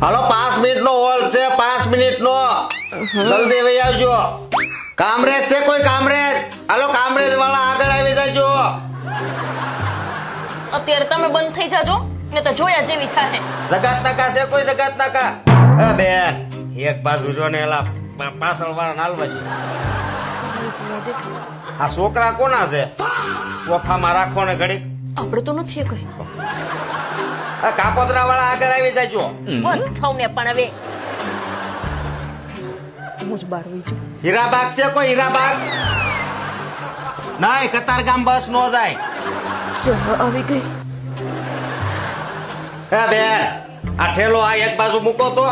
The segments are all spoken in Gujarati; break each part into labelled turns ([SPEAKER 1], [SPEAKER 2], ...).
[SPEAKER 1] હાલો 5 મિનિટ નો હોલ્ડ છે, 5 મિનિટ નો. જલ્દી વહી આવજો. કામરેજ છે કોઈ? કામરેજ? હાલો કામરેજ વાળા આગળ આવી જાજો.
[SPEAKER 2] અત્યારે તમે બંધ થઈ જાજો ને તો જોયા જેવી થાય.
[SPEAKER 1] જગાત નાકા છે કોઈ? જગાત નાકા? એ બેન એક બાજુ જો ને એલા પાછળ વાળા નાલવાજી. આ છોકરા કોના છે? સોફામાં રાખો ને ઘડી.
[SPEAKER 2] આપણે તો નથી કઈ.
[SPEAKER 1] કાપોદરા વાળા આગળ આવી જાજો.
[SPEAKER 2] બંધ થાવ ને પણ હવે હું જ બહાર વઈ જાઉં.
[SPEAKER 1] હીરાબાગ છે કોઈ? હીરાબાગ? નહીં, કતારગામ બસ નો જાય.
[SPEAKER 2] ચાલો આવી ગઈ.
[SPEAKER 1] હે બેન આ ઠેલો આ એક બાજુ મૂકો તો.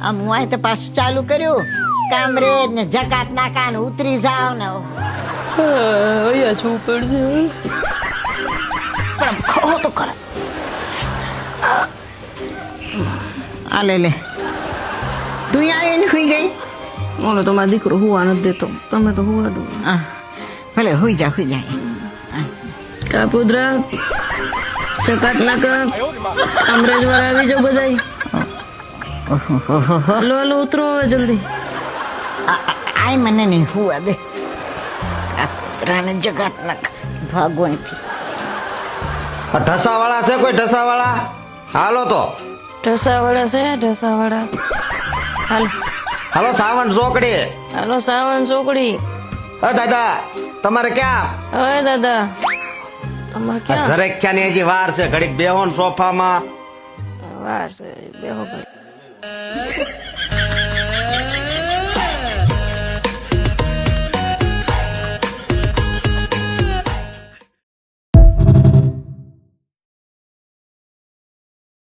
[SPEAKER 3] આમ હું આ તો પાછું ચાલુ કર્યું. કામરેજ ને જકાત નાકા ને ઉતરી જાવ ને
[SPEAKER 2] અહીંયા છું પડશે.
[SPEAKER 3] પણ ખો તો ખરા. આ લે તું આવીને સુઈ ગઈ.
[SPEAKER 2] ઓલો તમારો દીકરો હુવા નથી દેતો, તમે તો હુવા દો.
[SPEAKER 3] હા ભલે હુઈ જા હુઈ જા.
[SPEAKER 2] કાપોદરા ચકાટ નાકા કામરેજ વાળા આવી જાવ બધા. હાલો હાલો ઉતરો હવે જલ્દી.
[SPEAKER 3] આય મને નહીં હુવા દે. રાને જગાત નાકા ભગવાનથી.
[SPEAKER 1] ઢસા વાળા છે કોઈ? ઢસા વાળા? હાલો તો.
[SPEAKER 2] ઢસાવાળા છે ઢસાવાળા. હાલો
[SPEAKER 1] હાલો સાવણ ચોકડી.
[SPEAKER 2] હાલો સાવણ ચોકડી.
[SPEAKER 1] દાદા તમારે ક્યાં?
[SPEAKER 2] હવે દાદા અમારે ક્યાં
[SPEAKER 1] ઝરેખ્યાની હજી વાર છે, ઘડીક બેહો ને સોફામાં.
[SPEAKER 2] વાર છે બેહો ભાઈ.